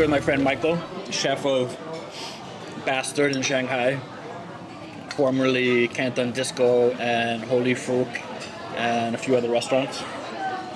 with my friend Michael, chef of Bastard in Shanghai, formerly Canton Disco and Holy Fruit, and a few other restaurants.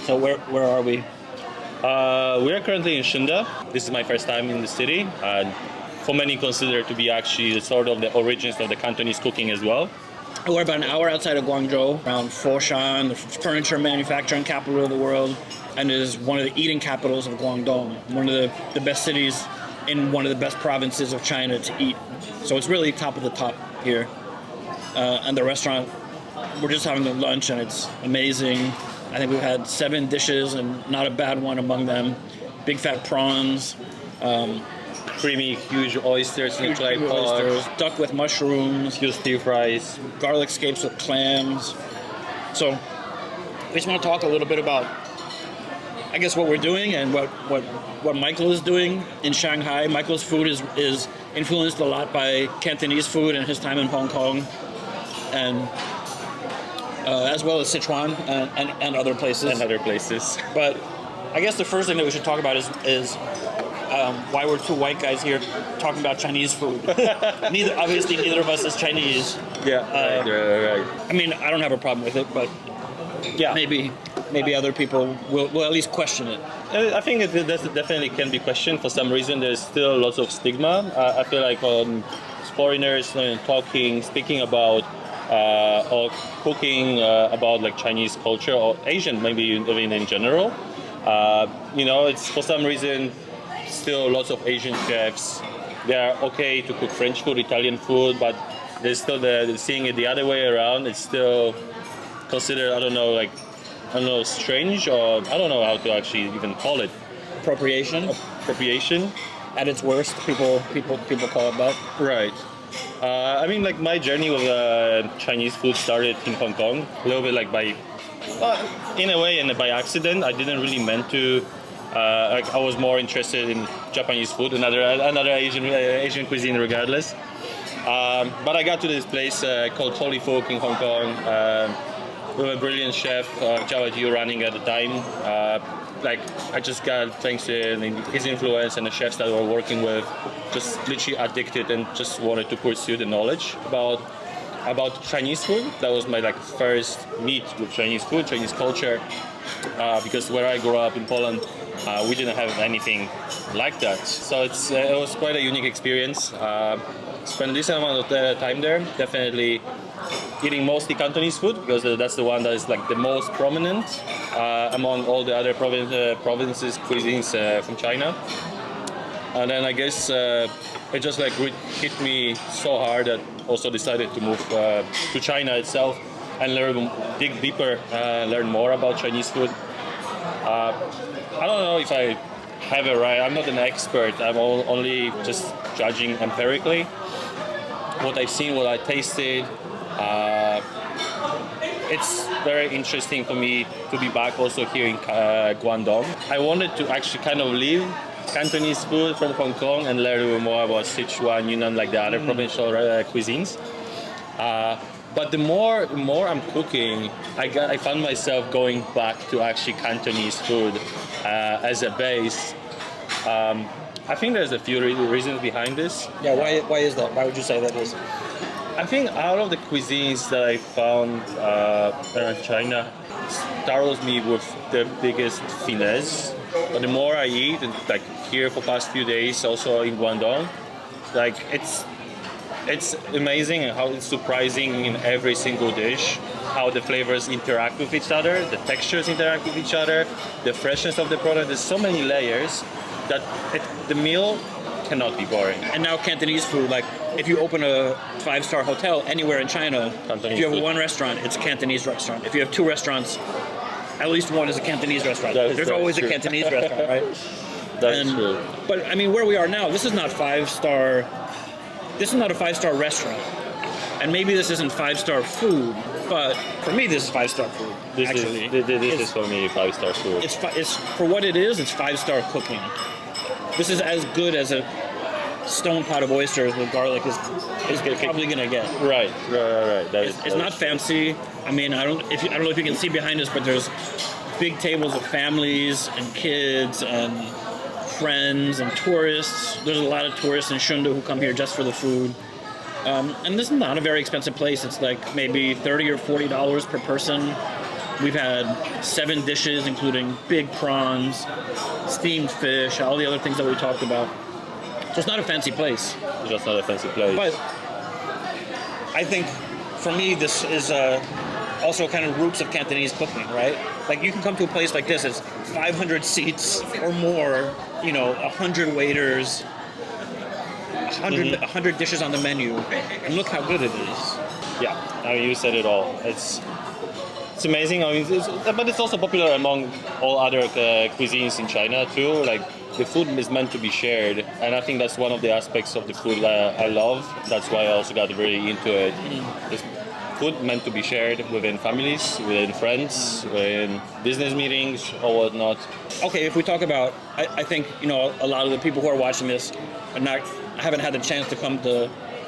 So where are we? We are currently in Shunda. This is my first time in the city, and for many consider to be actually sort of the origins of the Cantonese cooking as well. We're about an hour outside of Guangzhou, around Foshan, the furniture manufacturing capital of the world, and is one of the eating capitals of Guangdong, one of the best cities in one of the best provinces of China to eat. So it's really top of the top here. And the restaurant, we're just having lunch and it's amazing. I think we've had 7 dishes and not a bad one among them. Big fat prawns. Creamy, huge oysters in a clay pot. Oysters, duck with mushrooms. Huge stir fries. Garlic scapes with clams. So we just want to talk a little bit about, I guess, what we're doing and what Michael is doing in Shanghai. Michael's food is influenced a lot by Cantonese food and his time in Hong Kong, and as well as Sichuan and other places. But I guess the first thing that we should talk about is why we're two white guys here talking about Chinese food. Obviously, neither of us is Chinese. Yeah, right. I mean, I don't have a problem with it, but Yeah, maybe other people will at least question it. I think it definitely can be questioned. For some reason, there's still lots of stigma. I feel like foreigners speaking about or cooking about like Chinese culture or Asian, maybe even in general. It's for some reason still lots of Asian chefs. They are okay to cook French food, Italian food, but there's still seeing it the other way around. It's still considered, I don't know, strange, or I don't know how to actually even call it. Appropriation at its worst. People call it that. Right. I mean, like my journey with Chinese food started in Hong Kong, a little bit like in a way, and by accident. I didn't really meant to. I was more interested in Japanese food, another Asian cuisine, regardless. But I got to this place called Holy Fruit in Hong Kong. With a brilliant chef, Zhao Jiu, running at the time. I just got, thanks to his influence and the chefs that we were working with, just literally addicted and just wanted to pursue the knowledge about Chinese food. That was my first meet with Chinese food, Chinese culture. Because where I grew up in Poland, we didn't have anything like that. So it was quite a unique experience. Spent this amount of time there, definitely eating mostly Cantonese food, because that's the one that is the most prominent among all the other provinces, cuisines from China. And then I guess it just hit me so hard that also decided to move to China itself and dig deeper, learn more about Chinese food. I don't know if I have it right. I'm not an expert. I'm only just judging empirically. What I've seen, what I tasted. It's very interesting for me to be back also here in Guangdong. I wanted to actually kind of leave Cantonese food from Hong Kong and learn a little more about Sichuan, Yunnan, like the other provincial cuisines. But the more I'm cooking, I found myself going back to actually Cantonese food as a base. I think there's a few reasons behind this. Yeah, why is that? Why would you say that is? I think out of the cuisines that I found around China, startles me with the biggest finesse. But the more I eat, and here for past few days, also in Guangdong, it's amazing and how it's surprising in every single dish, how the flavors interact with each other, the textures interact with each other, the freshness of the product. There's so many layers that the meal cannot be boring. And now Cantonese food, if you open a 5-star hotel anywhere in China, if you have one restaurant, it's a Cantonese restaurant. If you have 2 restaurants, at least one is a Cantonese restaurant. There's always a Cantonese restaurant, right? That's true. But I mean, where we are now, this is not 5-star. This is not a 5-star restaurant, and maybe this isn't 5-star food. But for me, this is 5-star food. This is for me 5-star food. It's for what it is. It's 5-star cooking. This is as good as a stone pot of oysters with garlic is probably gonna get. Right. It's not fancy. I mean, I don't know if you can see behind us, but there's big tables of families and kids and friends and tourists. There's a lot of tourists in Shunda who come here just for the food. And this is not a very expensive place. It's like maybe $30 or $40 per person. We've had 7 dishes, including big prawns, steamed fish, all the other things that we talked about. So it's not a fancy place. It's just not a fancy place. But I think, for me, this is also kind of roots of Cantonese cooking, right? Like, you can come to a place like this, it's 500 seats or more, 100 waiters, 100 dishes on the menu, and look how good it is. Yeah, I mean, you said it all. It's amazing. I mean, but it's also popular among all other cuisines in China too. Like, the food is meant to be shared, and I think that's one of the aspects of the food I love. That's why I also got very into it. It's food meant to be shared within families, within friends, within business meetings or whatnot. Okay, if we talk about, I think a lot of the people who are watching this haven't had the chance to come to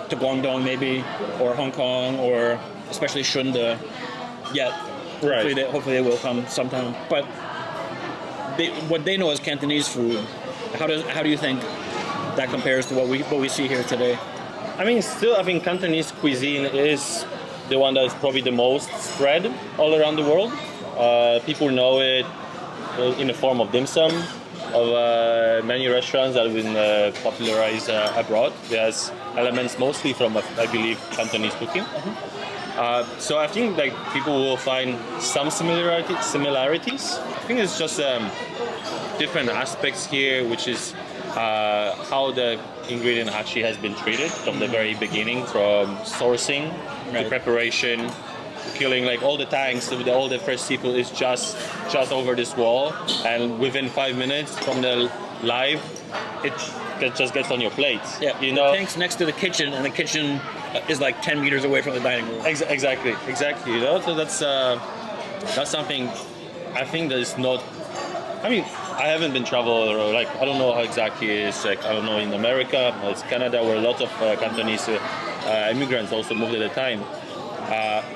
Guangdong maybe, or Hong Kong, or especially Shunda yet. Right. Hopefully they will come sometime. But what they know is Cantonese food. How do you think that compares to what we see here today? I mean, still, I think Cantonese cuisine is the one that is probably the most spread all around the world. People know it in the form of dim sum, of many restaurants that have been popularized abroad. There's elements mostly from, I believe, Cantonese cooking. So I think like people will find some similarities. I think it's just different aspects here, which is how the ingredient actually has been treated from the very beginning, from sourcing to preparation, to killing. Like, all the tanks, all the fresh seafood is just over this wall, and within 5 minutes from the live, it just gets on your plate. Yeah, the tank's next to the kitchen, and the kitchen is like 10 meters away from the dining room. Exactly. So that's something I think that is not. I mean, I haven't been traveled, or like, I don't know how exactly it is. Like, I don't know in America, it's Canada, where a lot of Cantonese immigrants also moved at the time.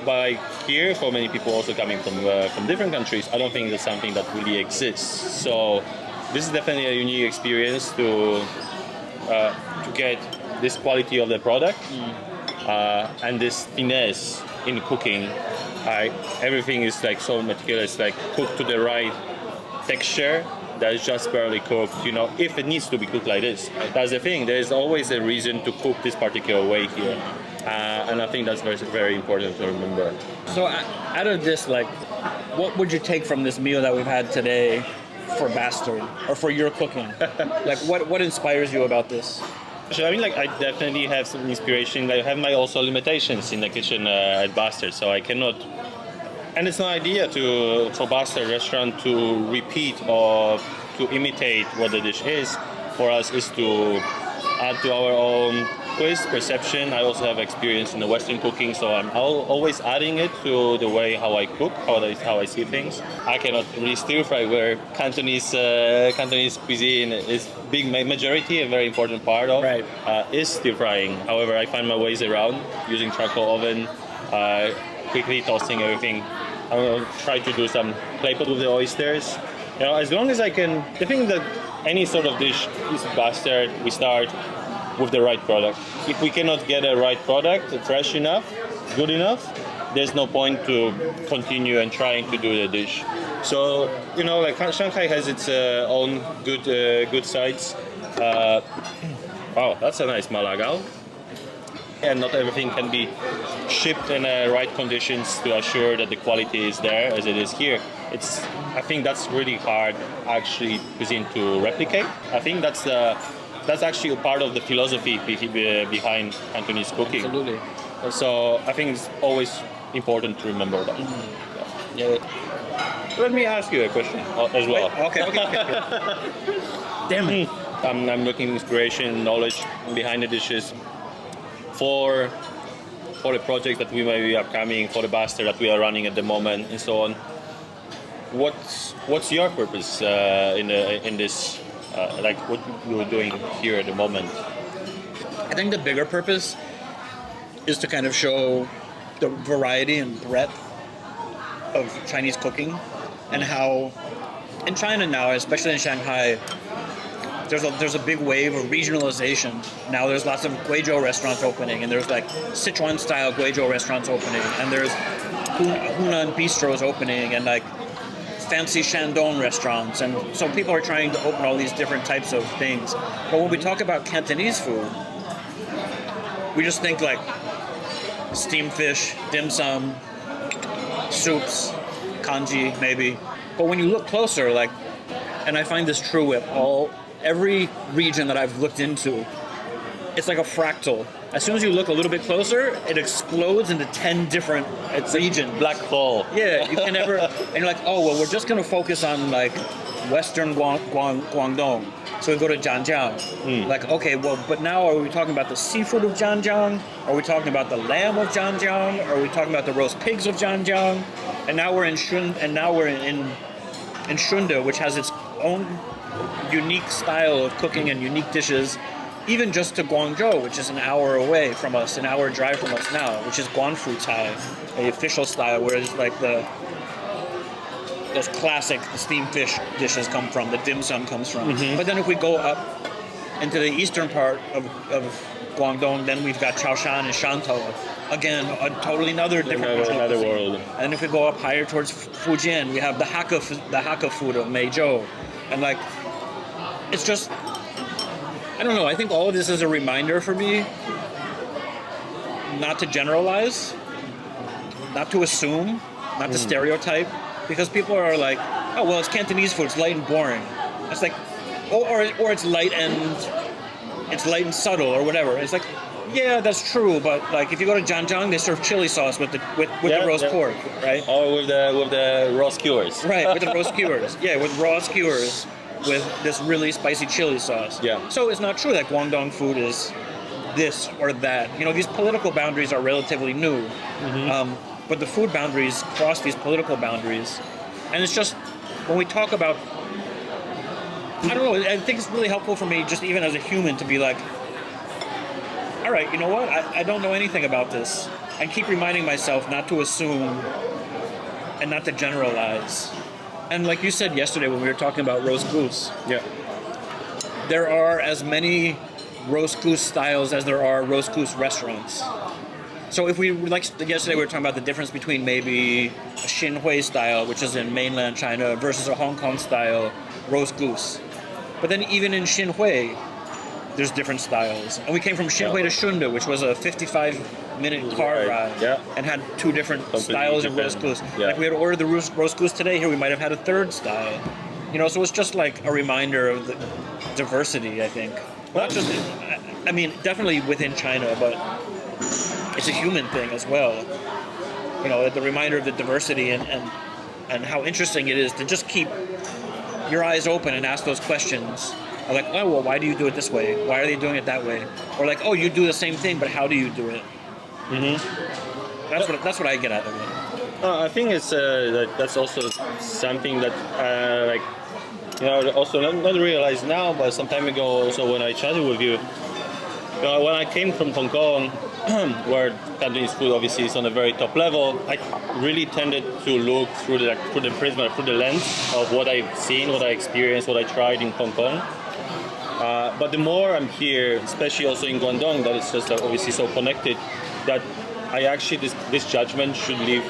But like here, for many people also coming from different countries, I don't think that's something that really exists. So this is definitely a unique experience to get this quality of the product and this finesse in cooking. Everything is like so meticulous, like cooked to the right texture that is just barely cooked, if it needs to be cooked like this. That's the thing, there's always a reason to cook this particular way here. And I think that's very, very important to remember. So out of this, like, what would you take from this meal that we've had today for Bastard, or for your cooking? Like, what inspires you about this? So I mean, like, I definitely have some inspiration. I have my also limitations in the kitchen at Bastard, so I cannot. And it's no idea for Bastard restaurant to repeat or to imitate what the dish is. For us, is to add to our own twist, perception. I also have experience in the Western cooking, so I'm always adding it to the way how I cook, how I see things. I cannot really stir fry, where Cantonese cuisine is big majority, a very important part of, is stir frying. However, I find my ways around using charcoal oven, quickly tossing everything. I will try to do some clay pot with the oysters. As long as I can. The thing that any sort of dish is Bastard, we start with the right product. If we cannot get a right product, fresh enough, good enough, there's no point to continue and trying to do the dish. So, like, Shanghai has its own good sides. Wow, that's a nice malagao. And not everything can be shipped in right conditions to assure that the quality is there as it is here. I think that's really hard, actually, cuisine to replicate. I think that's actually a part of the philosophy behind Cantonese cooking. Absolutely. So I think it's always important to remember that. Mm-hmm. Yeah. Let me ask you a question as well. Okay. Damn it. I'm looking inspiration, knowledge behind the dishes for the project that we may be upcoming, for the Bastard that we are running at the moment, and so on. What's your purpose in this? Like what you're doing here at the moment? I think the bigger purpose is to kind of show the variety and breadth of Chinese cooking, and how in China now, especially in Shanghai, there's a big wave of regionalization. Now there's lots of Guizhou restaurants opening, and there's like Sichuan style Guizhou restaurants opening, and there's Hunan bistros opening, and like fancy Shandong restaurants, and so people are trying to open all these different types of things. But when we talk about Cantonese food, we just think like steamed fish, dim sum, soups, kanji maybe. But when you look closer, like, and I find this true with every region that I've looked into, it's like a fractal. As soon as you look a little bit closer, it explodes into 10 different regions. Black hole. Yeah, you can never, and you're like, oh, well, we're just going to focus on like Western Guangdong. So we go to Zhanjiang. Like, okay, well, but now are we talking about the seafood of Zhanjiang? Are we talking about the lamb of Zhanjiang? Are we talking about the roast pigs of Zhanjiang? And now we're in Shunde, which has its own unique style of cooking and unique dishes, even just to Guangzhou, which is an hour away from us, an hour drive from us now, which is Guanfu Thai, the official style, where it's like those classic steamed fish dishes come from, the dim sum comes from. But then if we go up into the eastern part of Guangdong, then we've got Chaoshan and Shantou. Again, a totally another different another world. And if we go up higher towards Fujian, we have the Hakka food of Meizhou. And like, it's just, I don't know, I think all of this is a reminder for me not to generalize, not to assume, not to stereotype, because people are like, oh, well, it's Cantonese food, it's light and boring. It's like, or it's light and subtle or whatever. It's like, yeah, that's true, but like if you go to Zhanjiang, they serve chili sauce with the roast pork, right? Or with the raw skewers. Right, with the raw skewers. Yeah, with raw skewers with this really spicy chili sauce. Yeah. So it's not true that Guangdong food is this or that. You know, these political boundaries are relatively new, but the food boundaries cross these political boundaries, and it's just when we talk about, I don't know, I think it's really helpful for me, just even as a human, to be like, all right, you know what? I don't know anything about this. And keep reminding myself not to assume and not to generalize. And like you said yesterday when we were talking about roast goose, there are as many roast goose styles as there are roast goose restaurants. So if we, like yesterday we were talking about the difference between maybe a Xinhui style, which is in mainland China, versus a Hong Kong style roast goose. But then even in Xinhui, there's different styles. And we came from Xinhui to Shunde, which was a 55-minute car ride, and had two different styles of roast goose. Yeah. Like we had ordered the roast goose today, here we might have had a third style. You know, so it's just like a reminder of the diversity, I think. Not just, I mean, definitely within China, but it's a human thing as well. You know, the reminder of the diversity and how interesting it is to just keep your eyes open and ask those questions. Like, oh, well, why do you do it this way? Why are they doing it that way? Or like, oh, you do the same thing, but how do you do it? That's what I get out of it. I think it's that's also something that like, you know, also not realized now, but some time ago also when I chatted with you, when I came from Hong Kong, where Cantonese food obviously is on a very top level, I really tended to look through the prism, through the lens of what I've seen, what I experienced, what I tried in Hong Kong. But the more I'm here, especially also in Guangdong, that it's just obviously so connected, that I actually, this judgment should leave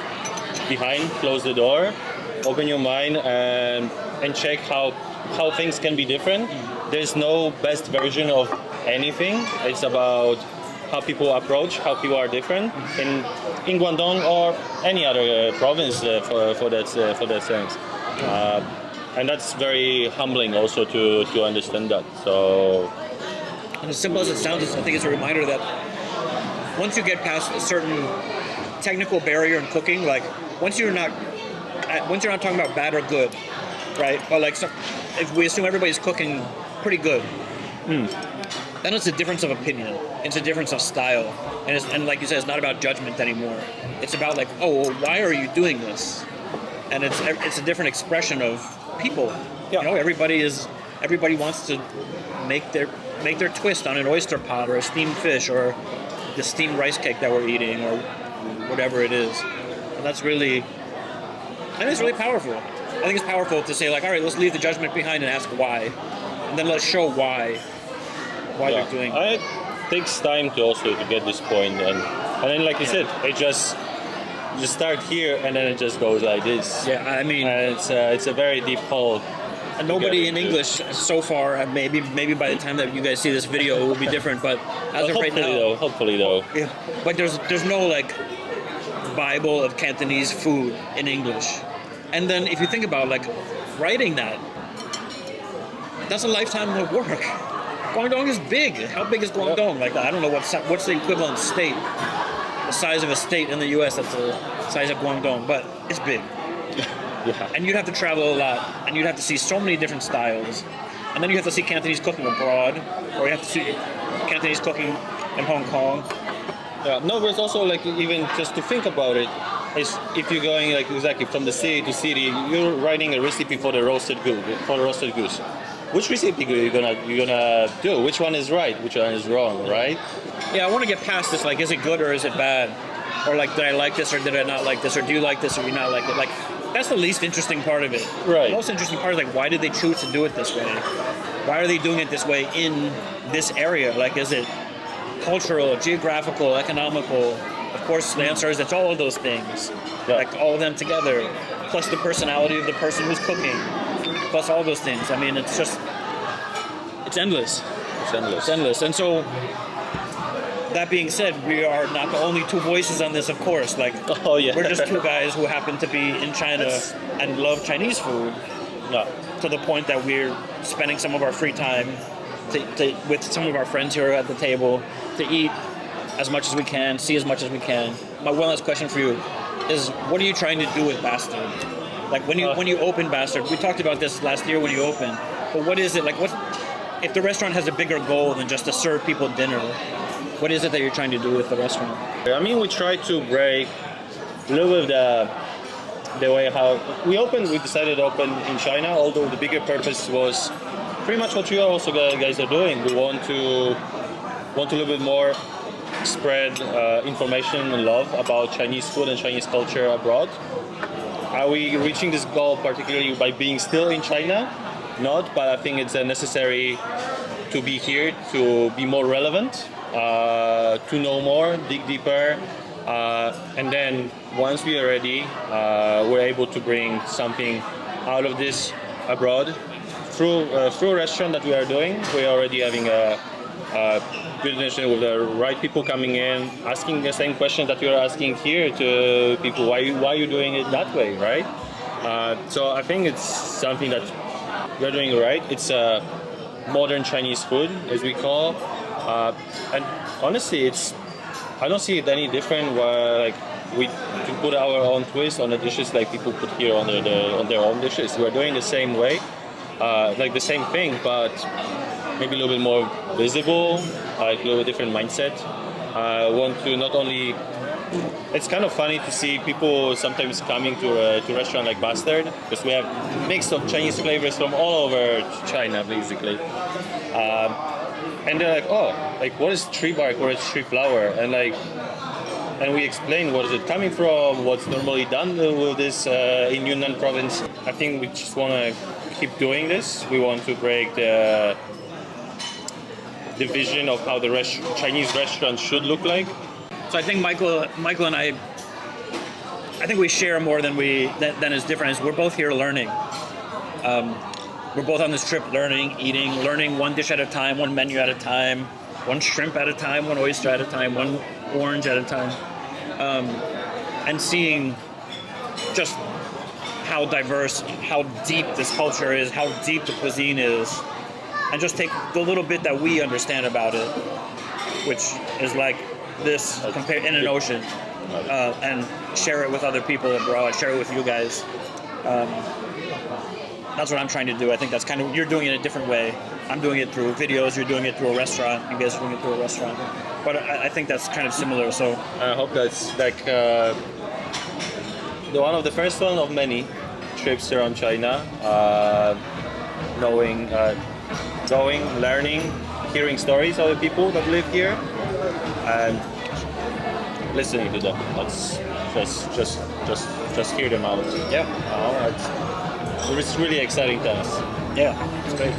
behind, close the door, open your mind, and check how things can be different. There's no best version of anything. It's about how people approach, how people are different in Guangdong or any other province for that sense. And that's very humbling also to understand that. So, and as simple as it sounds, I think it's a reminder that once you get past a certain technical barrier in cooking, like once you're not talking about bad or good, right? Or like if we assume everybody's cooking pretty good, then it's a difference of opinion. It's a difference of style, and like you said, it's not about judgment anymore. It's about like, oh, well, why are you doing this? And it's a different expression of people. You know, everybody wants to make their twist on an oyster pot or a steamed fish or the steamed rice cake that we're eating or whatever it is. And that's really, I think it's really powerful. I think it's powerful to say like, all right, let's leave the judgment behind and ask why. and then let's show why they're doing it. It takes time to also to get this point, and then like you said, it just start here and then it just goes like this. Yeah, I mean, it's a very deep hole. and nobody in English so far, and maybe by the time that you guys see this video, it will be different. But as of right now, hopefully though. yeah, but there's no like Bible of Cantonese food in English. And then if you think about like writing that's a lifetime of work. Guangdong is big. How big is Guangdong? Like I don't know what's the equivalent state, the size of a state in the U.S. that's the size of Guangdong, but it's big. Yeah. And you'd have to travel a lot, and you'd have to see so many different styles, and then you have to see Cantonese cooking abroad, or you have to see Cantonese cooking in Hong Kong. Yeah, no, but it's also like even just to think about it, is if you're going like exactly from the city to city, you're writing a recipe for the roasted goose. Which recipe are you gonna do? Which one is right? Which one is wrong? Right? Yeah, I want to get past this. Like, is it good or is it bad? Or like, did I like this or did I not like this? Or do you like this or do you not like it? Like, that's the least interesting part of it. Right. The most interesting part is like, why did they choose to do it this way? Why are they doing it this way in this area? Like, is it cultural, geographical, economical? Of course, the answer is it's all of those things. Yeah. Like all of them together, plus the personality of the person who's cooking, plus all those things. I mean, it's endless. It's endless. And so, that being said, we are not the only two voices on this, of course. Like, oh yeah, we're just two guys who happen to be in China and love Chinese food. Yeah. To the point that we're spending some of our free time with some of our friends here at the table to eat as much as we can, see as much as we can. My one last question for you is, what are you trying to do with Bastard? Like when you open Bastard, we talked about this last year when you opened, but what is it like? What if the restaurant has a bigger goal than just to serve people dinner? What is it that you're trying to do with the restaurant? I mean, we try to break a little bit of the way how we opened. We decided to open in China, although the bigger purpose was pretty much what you also guys are doing. We want to a little bit more spread information and love about Chinese food and Chinese culture abroad. Are we reaching this goal particularly by being still in China? Not, but I think it's necessary to be here, to be more relevant, to know more, dig deeper, and then once we are ready, we're able to bring something out of this abroad through a restaurant that we are doing. We're already having a good intention with the right people coming in, asking the same question that you're asking here to people. Why are you doing it that way, right? So I think it's something that we're doing right. It's modern Chinese food, as we call, and honestly, I don't see it any different. Like we to put our own twist on the dishes, like people put here on their own dishes. We're doing the same way, like the same thing, but maybe a little bit more visible, like a little bit different mindset. Want to not only. It's kind of funny to see people sometimes coming to a restaurant like Bastard, because we have a mix of Chinese flavors from all over China, basically. And they're like, oh, like what is tree bark, what is tree flower? And we explain what is it coming from, what's normally done with this in Yunnan province. I think we just want to keep doing this. We want to break the vision of how the Chinese restaurant should look like. So I think Michael and I think we share more than is different. Is we're both here learning. We're both on this trip learning, eating, learning one dish at a time, one menu at a time, one shrimp at a time, one oyster at a time, one orange at a time, and seeing just how diverse, how deep this culture is, how deep the cuisine is, and just take the little bit that we understand about it, which is like this compared in an ocean, and share it with other people abroad, share it with you guys. That's what I'm trying to do. I think that's kind of, you're doing it a different way. I'm doing it through videos, you're doing it through a restaurant, you guys are doing it through a restaurant. But I think that's kind of similar, so. I hope that's like one of the first one of many trips around China, knowing, going, learning, hearing stories of the people that live here, and listening to them. Let's just hear them out. Yeah. It's really exciting times. Yeah, it's great.